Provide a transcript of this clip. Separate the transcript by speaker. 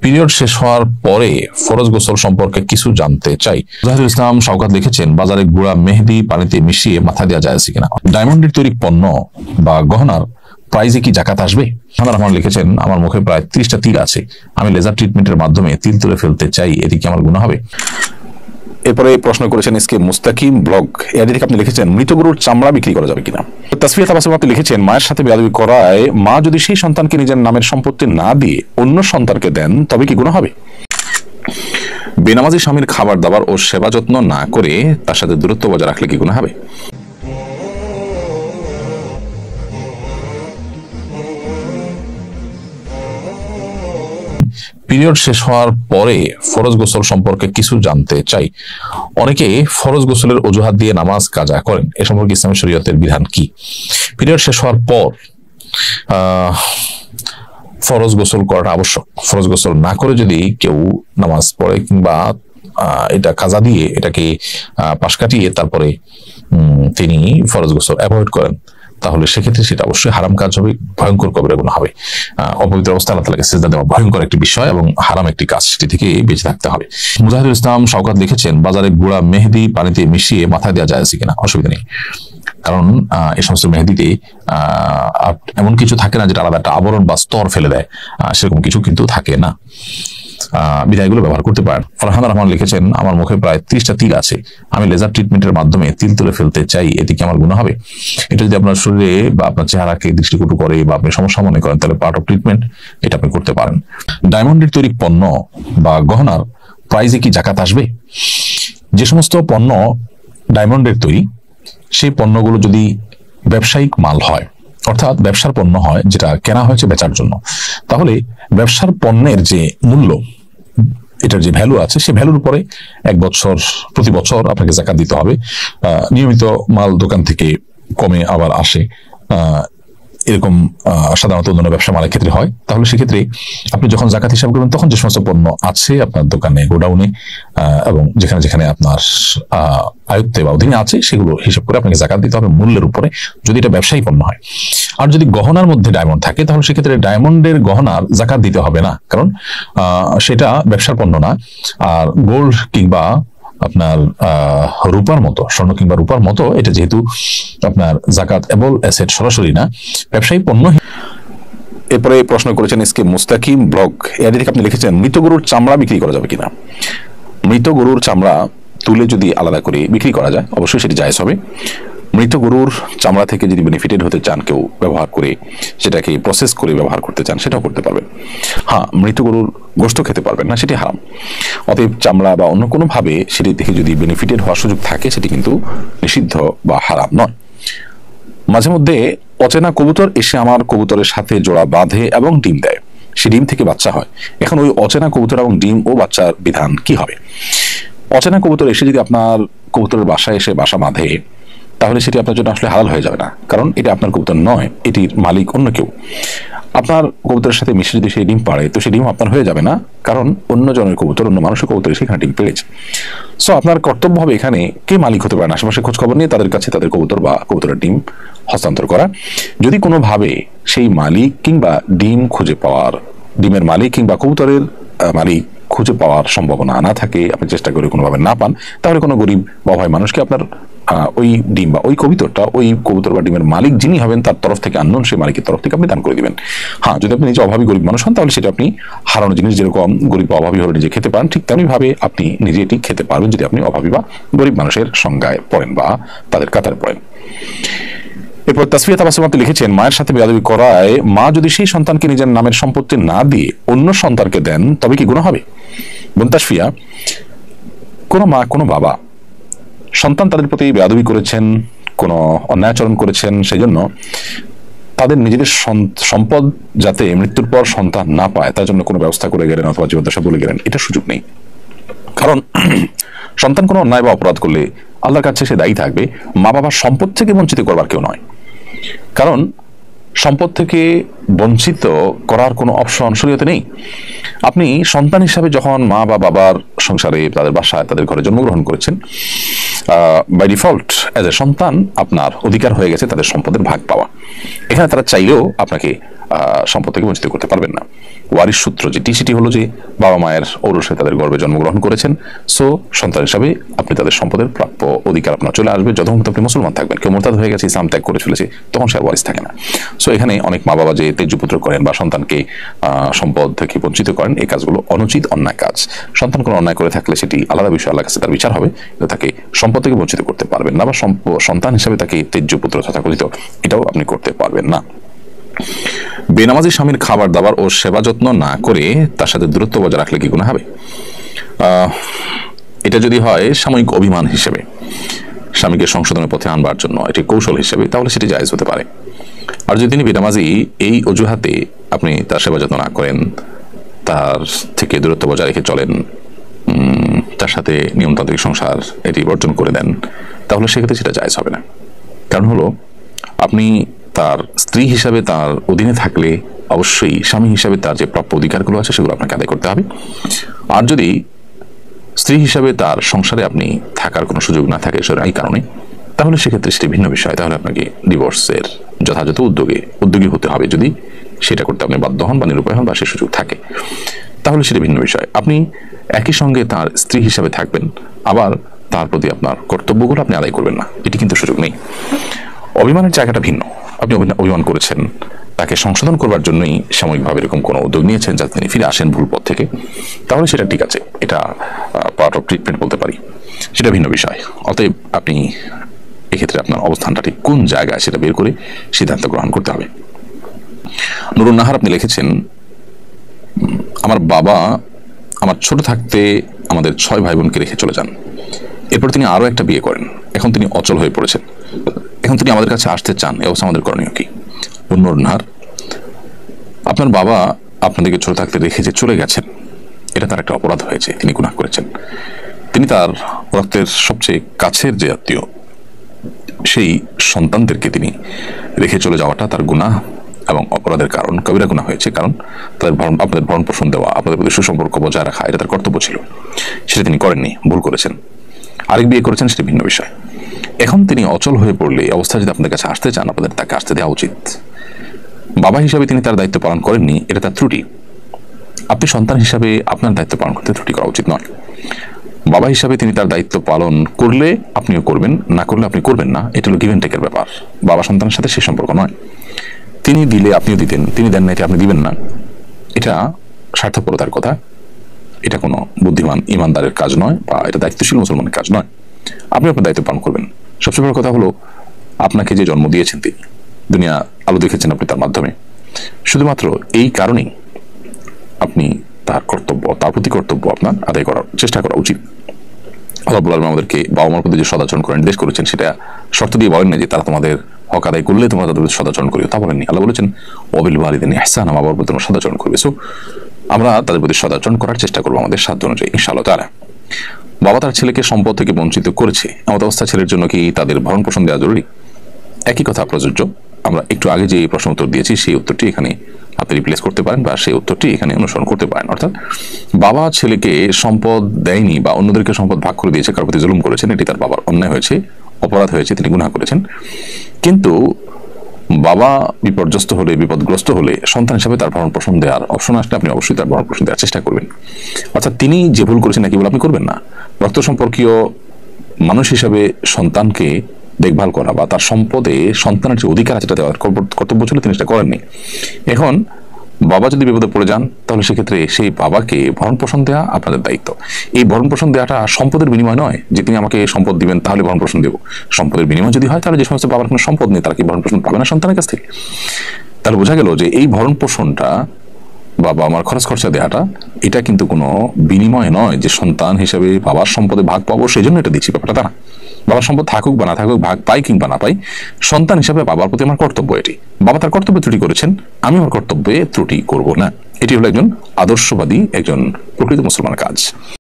Speaker 1: Period শেষ হওয়ার পরে ফরজ গোসল সম্পর্কে কিছু জানতে চাই। জাহিরুল ইসলাম শওকত লিখেছেন, বাজারে গুঁড়া মেহেদি পানিতে মিশিয়ে মাথা দেওয়া যায় কিনা? ডায়মন্ডের তৈরি পণ্য বা গহনার প্রাইজে কি জাকাত আসবে? হানান রহমান লিখেছেন, আমার মুখে প্রায় 30টা তিল আছে, আমি লেজার ট্রিটমেন্টের মাধ্যমে তিল তুলে ফেলতে চাই, এটি কি আমার গুনাহ হবে? এরপরে প্রশ্ন করেছেন এসকে মুস্তাকিম ব্লগ, এর থেকে আপনি লিখেছেন, মৃত গরুর চামড়া বিক্রি করা যাবে কিনা? তাসফিয়া তাবাসসুম আপনি লিখেছেন, মায়ের সাথে বেয়াদবি করায় মা যদি সেই সন্তানকে নিজের নামের সম্পত্তি না দিয়ে অন্য সন্তানকে দেন তবে কি গুনাহ হবে? বেনামাজি স্বামীর খাবার দাবার ও সেবা যত্ন না করে তার সাথে দূরত্ব বজায় রাখলে কি গুনাহ হবে? পিরিয়ড শেষ হওয়ার পরে ফরজ গোসল সম্পর্কে কিছু জানতে চাই। অনেকে ফরজ গোসলের অজুহাত দিয়ে নামাজ কাজা করেন, এ সম্পর্কে ইসলামী শরীয়তের বিধান কি? পিরিয়ড শেষ হওয়ার পর ফরজ গোসল করাটা আবশ্যক। ফরজ গোসল না করে যদি কেউ নামাজ পড়ে কিংবা এটা কাজা দিয়ে এটাকে পাশ কাটিয়ে তারপরে তিনি ফরজ গোসল অ্যাভয়েড করেন, তাহলে সেক্ষেত্রে সেটা অবশ্যই হারাম কাজ হবে, ভয়ঙ্কর কবিরা গুনাহ হবে। অপবিত্র অবস্থা আল্লাহ তাআলাকে সিজদা দেওয়া ভয়ঙ্কর একটি বিষয় এবং হারাম একটি কাজ, সেটি থেকে বেঁচে থাকতে হবে। মুজাহিদুল ইসলাম শওকত লিখেছেন, বাজারে গুঁড়া মেহেদি পানিতে মিশিয়ে মাথায় দেওয়া যায় কিনা? অসুবিধা নেই, কারণ এই সমস্ত মেহেদিতে এমন কিছু থাকে না যেটা আলাদা একটা আবরণ বা স্তর ফেলে দেয়, সেরকম কিছু কিন্তু থাকে না, বিধায়গুলো ব্যবহার করতে পারেন। ফারহান রহমান লিখেছেন, আমার মুখে প্রায় 30টা তিল আছে, আমি লেজার ট্রিটমেন্টের মাধ্যমে তিল তুলে ফেলতে চাই, এটি কি আমার গুনাহ হবে? এটা যদি আপনার শরীরে বা আপনার চেহারাকে দৃষ্টিকটু করে বা আপনি সমস্যা মনে করেন তাহলে পার্ট অফ ট্রিটমেন্ট, এটা আপনি করতে পারেন। ডায়মন্ডের তৈরি পণ্য বা গহনার প্রাইজে কি জাকাত আসবে? যে সমস্ত পণ্য ডায়মন্ডের তৈরি সেই পণ্যগুলো যদি ব্যবসায়িক মাল হয়, অর্থাৎ ব্যবসার পণ্য হয় যেটা কেনা হয়েছে বেচার জন্য, তাহলে ব্যবসার পণ্যের যে মূল্য, এটার যে ভ্যালু আছে সেই ভ্যালুর উপরে প্রতি বছর আপনাকে জাকাত দিতে হবে। নিয়মিত মাল দোকান থেকে কমে আবার আসে, এরকম সাধারণত অন্যান্য ব্যবসা মালের ক্ষেত্রে হয়। তাহলে সেক্ষেত্রে আপনি যখন জাকাত হিসাব করবেন তখন যে সমস্ত পণ্য আছে আপনার দোকানে, গোডাউনে এবং যেখানে যেখানে আপনার আয়ত্তে বা অধীনে আছে সেগুলো হিসাব করে আপনাকে জাকাত দিতে হবে মূল্যের উপরে, যদি এটা ব্যবসায়ী পণ্য হয়। আর যদি গহনার মধ্যে ডায়মন্ড থাকে তাহলে সেক্ষেত্রে ডায়মন্ডের গহনার জাকাত দিতে হবে না, কারণ সেটা ব্যবসার পণ্য না। আর গোল্ড কিংবা আপনার রূপার মতো, স্বর্ণ কিংবা রূপার মতো, এটা যেহেতু আপনার জাকাত এবল অ্যাসেট সরাসরি না, ব্যবসায়ী পণ্য। এরপরে প্রশ্ন করেছেন এসকে মুস্তাকিম ব্লগ, এর থেকে আপনি লিখেছেন, মৃত গরুর চামড়া বিক্রি করা যাবে কিনা? মৃত গরুর চামড়া তুলে যদি আলাদা করে বিক্রি করা যায় অবশ্যই সেটি জায়েজ হবে। মৃত গরুর চামড়া থেকে যদি বেনিফিটেড হতে চান, কেউ ব্যবহার করে সেটাকে প্রসেস করে ব্যবহার করতে চান, সেটাও করতে পারবেন। হ্যাঁ, মৃত গরুর গোশত খেতে পারবেন না, সেটি হারাম। অতএব চামড়া বা অন্য কোনো ভাবে সেটি থেকে যদি বেনিফিটেড হওয়ার সুযোগ থাকে সেটি কিন্তু নিষিদ্ধ বা হারাম নয়। মাঝে মধ্যে অচেনা কবুতর এসে আমার কবুতরের সাথে জোড়া বাঁধে এবং ডিম দেয়, সে ডিম থেকে বাচ্চা হয়। এখন ওই অচেনা কবুতর এবং ডিম ও বাচ্চার বিধান কি হবে? অচেনা কবুতর এসে যদি আপনার কবুতরের বাসায় এসে বাসা বাঁধে তাহলে সেটি আপনার জন্য আসলে হালাল হয়ে যাবে না, কারণ এটা আপনার কবুতর নয়, এটির মালিক অন্য কেউ। আপনার কবুতরের সাথে মিশে যদি সেই ডিম পাড়ে তো সেই ডিম আপনার হয়ে যাবে না, কারণ অন্য জনের কবুতর, অন্য মানুষের কবুতর সেখানে ডিম পেড়েছে। সো আপনার কর্তব্য হবে এখানে কে মালিক হতে পারেন আশেপাশে খোঁজ খবর নিয়ে তাদের কাছে তাদের কবুতর বা কবুতরের ডিম হস্তান্তর করা। যদি কোনোভাবে সেই মালিক কিংবা ডিমের মালিক কিংবা কবুতরের মালিক খুঁজে পাওয়ার সম্ভাবনা না থাকে, আপনি চেষ্টা করে কোনোভাবে না পান, তাহলে কোনো গরিব বা অভাবী মানুষকে আপনার ওই ডিম বা ওই কবুতরটা ওই কবুতর বা ডিমের মালিক যিনি হবেন তার তরফ থেকে আননোন সেই মালিকের তরফ থেকে আপনি দান করে দিবেন। হ্যাঁ, যদি আপনি নিজে অভাবী গরিব মানুষ হন তাহলে সেটা আপনি হারানো জিনিস যেরকম গরিব বা অভাবী হলে নিজে খেতে পারেন, ঠিক তেমনি ভাবে আপনি নিজে এটি খেতে পারবেন যদি আপনি অভাবী বা গরিব মানুষের সংজ্ঞায় পড়েন বা তাদের কাতারে পড়েন। এরপর তাসফিয়া তাবাসসুম আপনি লিখেছেন, মায়ের সাথে বেয়াদবি করায় মা যদি সেই সন্তানকে নিজের নামের সম্পত্তি না দিয়ে অন্য সন্তানকে দেন তবে কি গুনাহ হবে? বোন তাসফিয়া, কোনো মা কোনো বাবা সন্তান তাদের প্রতি বেয়াদবি করেছেন, কোনো অন্যায়াচরণ করেছেন, সেই জন্য তাদের নিজেদের সম্পদ যাতে মৃত্যুর পর সন্তান না পায় তার জন্য কোনো ব্যবস্থা করে গেলেন অথবা জীবদ্দশা বলে গেলেন, এটা সুযোগ নেই। কারণ সন্তান কোনো অন্যায় বা অপরাধ করলে আল্লাহর কাছে সে দায়ী থাকবে, মা বাবার সম্পদ থেকে বঞ্চিত করবার কেউ নয়। কারণ সম্পদ থেকে বঞ্চিত করার কোনো অপশন শরীয়তে নেই। আপনি সন্তান হিসাবে যখন মা বা বাবার সংসারে, তাদের বাসায়, তাদের ঘরে জন্মগ্রহণ করেছেন, বাই ডিফল্ট অ্যাজ এ সন্তান আপনার অধিকার হয়ে গেছে তাদের সম্পদের ভাগ পাওয়া। এখানে তারা চাইলেও আপনাকে
Speaker 2: সম্পদ থেকে বঞ্চিত করতে পারবেন না। ওয়ারিশ সূত্র যেটি সেটি হলো যে বাবা মায়ের ঔরসে তাদের গর্ভে জন্মগ্রহণ করেছেন, সো সন্তান হিসাবে আপনি তাদের সম্পদের প্রাপ্য অধিকার আপনার চলে আসবে যতক্ষণ আপনি মুসলমান থাকবেন। কেউ মোরতাদ হয়ে গেছে, ইসলাম ত্যাগ করে ফেলেছে, তখন সে আর ওয়ারিশ থাকে না। সো এখানে অনেক মা বাবা যে তেজ্যপুত্র করেন বা সন্তানকে সম্পদ থেকে বঞ্চিত করেন, এই কাজগুলো অনুচিত, অন্যায় কাজ। সন্তান কোনো অন্যায় করে থাকলে সেটি আলাদা বিষয়, আল্লাহর কাছে তার বিচার হবে, তাকে সম্পদ থেকে বঞ্চিত করতে পারবেন না, বা সন্তান হিসাবে তাকে তেজ্যপুত্র তথাকথিত এটাও আপনি করতে পারবেন না। বেনামাজি স্বামীর খাবার দাবার ও সেবা যত্ন না করে তার সাথে দূরত্ব বজায় রাখলে কি গুনাহ হবে? এটা যদি হয় সাময়িক অভিমান হিসেবে, স্বামীকে সংশোধনের পথে আনবার জন্য এটি কৌশল হিসেবে, তাহলে সেটি জায়েজ হতে পারে। আর যদি তিনি বেনামাজি এই অজুহাতে আপনি তার সেবা যত্ন না করেন, তার থেকে দূরত্ব বজায় রেখে চলেন, তার সাথে নিয়মতান্ত্রিক সংসার এটি বর্জন করে দেন, তাহলে সেক্ষেত্রে সেটা জায়েজ হবে না। কারণ হলো আপনি তার স্ত্রী হিসাবে তার অধীনে থাকলে অবশ্যই স্বামী হিসাবে তার যে প্রাপ্য অধিকারগুলো আছে সেগুলো আপনাকে আদায় করতে হবে। আর যদি স্ত্রী হিসাবে তার সংসারে আপনি থাকার কোনো সুযোগ না থাকে এই কারণে, তাহলে সেক্ষেত্রে সেটি ভিন্ন বিষয়। তাহলে আপনাকে ডিভোর্সের যথাযথ উদ্যোগী হতে হবে। যদি সেটা করতে আপনি বাধ্য হন বা নিরুপায় হন বা সে সুযোগ থাকে, তাহলে সেটা ভিন্ন বিষয়। আপনি একই সঙ্গে তার স্ত্রী হিসাবে থাকবেন, আবার তার প্রতি আপনার কর্তব্যগুলো আপনি আদায় করবেন না, এটি কিন্তু সুযোগ নেই। অভিমানের জায়গাটা ভিন্ন। আপনি অভিমান করেছেন, তাকে সংশোধন করবার জন্যই সাময়িকভাবে এরকম কোনো উদ্যোগ নিয়েছেন যাতে তিনি ফিরে আসেন ভুল পথ থেকে, তাহলে সেটা ঠিক আছে, এটা পার্ট অফ ট্রিটমেন্ট বলতে পারি, সেটা ভিন্ন বিষয়। অতএব আপনি এক্ষেত্রে আপনার অবস্থানটা ঠিক কোন জায়গায় সেটা বের করে সিদ্ধান্ত গ্রহণ করতে হবে। নুরুন নাহার আপনি লিখেছেন, আমার বাবা আমার ছোট থাকতে আমাদের 6 ভাই বোনকে রেখে চলে যান। এরপর তিনি আরো একটা বিয়ে করেন। এখন তিনি অচল হয়ে পড়েছেন। এখন তিনি আমাদের কাছে আসতে চান। এ অবস্থা আমাদের করণীয় কি? নুরুন নাহার, আপনার বাবা আপনাদেরকে ছোট থাকতে রেখে যে চলে গেছেন, এটা তার একটা অপরাধ হয়েছে, তিনি গুনাহ করেছেন। তিনি তার রক্তের সবচেয়ে কাছের যে আত্মীয়, সেই সন্তানদেরকে তিনি রেখে চলে যাওয়াটা তার গুনাহ এবং অপরাধের কারণ, কবিরা গুনাহ হয়েছে। কারণ তাদের আপনাদের ভরণ পোষণ দেওয়া, আপনাদের প্রতি সুসম্পর্ক বজায় রাখা, এটা তার কর্তব্য ছিল, সেটা তিনি করেননি, ভুল করেছেন। আরেক বিয়ে করেছেন, সেটি ভিন্ন বিষয়। এখন তিনি অচল হয়ে পড়লে অবস্থা যদি আপনাদের কাছে আসতে চান, আপনাদের তাকে আসতে দেওয়া উচিত। বাবা হিসাবে তিনি তার দায়িত্ব পালন করেননি, এটা তার ত্রুটি। আপনি সন্তান হিসাবে আপনার দায়িত্ব পালন করতে ত্রুটি করা উচিত নয়। বাবা হিসাবে তিনি তার দায়িত্ব পালন করলে আপনিও করবেন, না করলে আপনি করবেন না, এটা হলো গিভ এন্ড টেকের ব্যাপার। বাবা সন্তানের সাথে সেই সম্পর্ক নয়। তিনি দিলে আপনিও দিতেন, তিনি দেন না এটা আপনি দিবেন না, এটা স্বার্থপরতার কথা। এটা কোনো বুদ্ধিমান ইমানদারের কাজ নয়, বা এটা দায়িত্বশীল মুসলমানের কাজ নয়। আপনি আপনার দায়িত্ব পালন করবেন। সবচেয়ে বড় কথা হলো আপনাকে যে জন্ম দিয়েছেন, তিনি দুনিয়া আলো দেখেছেন আপনি তার মাধ্যমে, শুধুমাত্র এই কারণেই আপনি তার কর্তব্য, তার প্রতি কর্তব্য আপনার আদায় করার চেষ্টা করা উচিত। আল্লাহ রাব্বুল আলামিন আমাদেরকে বাবা মার প্রতি যে সদাচরণ করেন নির্দেশ করেছেন, সেটা শর্ত দিয়ে বলেন না যে তারা তোমাদের হক আদায় করলে তোমরা তাদের প্রতি সদাচরণ করিও, তা বলেননি। আল্লাহ বলেছেন ওয়াবিল ওয়ালিদাইনি ইহসানা, মা বাবার প্রতি তোমরা সদাচরণ করবে। সো আমরা তাদের প্রতি সদাচরণ করার চেষ্টা করবো আমাদের সাধ্য অনুযায়ী, ইনশাআল্লাহ তাআলা। বাবা তার ছেলেকে সম্পদ থেকে বঞ্চিত করেছে, এমন অবস্থা ছেলের জন্য কি তাদের ভরণ পোষণ দেওয়া জরুরি? একই কথা প্রযোজ্য। আমরা একটু আগে যে প্রশ্ন উত্তর দিয়েছি, সেই উত্তরটি এখানে আপনি রিপ্লেস করতে পারেন, বা সেই উত্তরটি এখানে অনুসরণ করতে পারেন। অর্থাৎ বাবা ছেলেকে সম্পদ দেয়নি বা অন্যদেরকে সম্পদ ভাগ করে দিয়েছে, কারোর প্রতি জুলুম করেছেন, এটি তার বাবার অন্যায় হয়েছে, অপরাধ হয়েছে, তিনি গুনাহ করেছেন। কিন্তু বাবা বিপর্যস্ত হলে, বিপদগ্রস্ত হলে সন্তান হিসাবে তার ভরণ পোষণ দেওয়ার অপশন আসলে আপনি অবশ্যই তার ভরণ পোষণ দেওয়ার চেষ্টা করবেন। অর্থাৎ তিনি যে ভুল করেছেন একই ভুল আপনি করবেন না। রক্ত সম্পর্কীয় মানুষ হিসাবে সন্তানকে দেখভাল করা বা তার সম্পদে সন্তানের যে অধিকার আছে, দেওয়ার কর্তব্য ছিল, তিনি সেটা করেননি। এখন বাবা যদি বিপদে পড়ে যান, তাহলে সেক্ষেত্রে সেই বাবাকে ভরণ পোষণ দেওয়া আপনাদের দায়িত্ব। এই ভরণ পোষণ দেওয়াটা সম্পদের বিনিময় নয় যে তিনি আমাকে সম্পদ দিবেন তাহলে ভরণ পোষণ দেবো। সম্পদের বিনিময় যদি হয়, তাহলে যে সমস্ত বাবার কোনো সম্পদ নেই তারা কি ভরণ পোষণ পাবে না সন্তানের কাছ থেকে? তাহলে বোঝা গেল যে এই ভরণ পোষণটা, বাবা আমার খরচ খরচা দেওয়াটা, এটা কিন্তু কোনো বিনিময় নয় যে সন্তান হিসেবে বাবার সম্পদে ভাগ পাবো সেই জন্য এটা দিচ্ছি, ব্যাপারটা তা না। বাবার সম্পদ থাকুক বা না থাকুক, ভাগ পাই কিংবা না পাই, সন্তান হিসাবে বাবার প্রতি আমার কর্তব্য এটি। বাবা তার কর্তব্যে ত্রুটি করেছেন, আমি আমার কর্তব্যে ত্রুটি করব না। এটি হলো একজন আদর্শবাদী, একজন প্রকৃত মুসলমানের কাজ।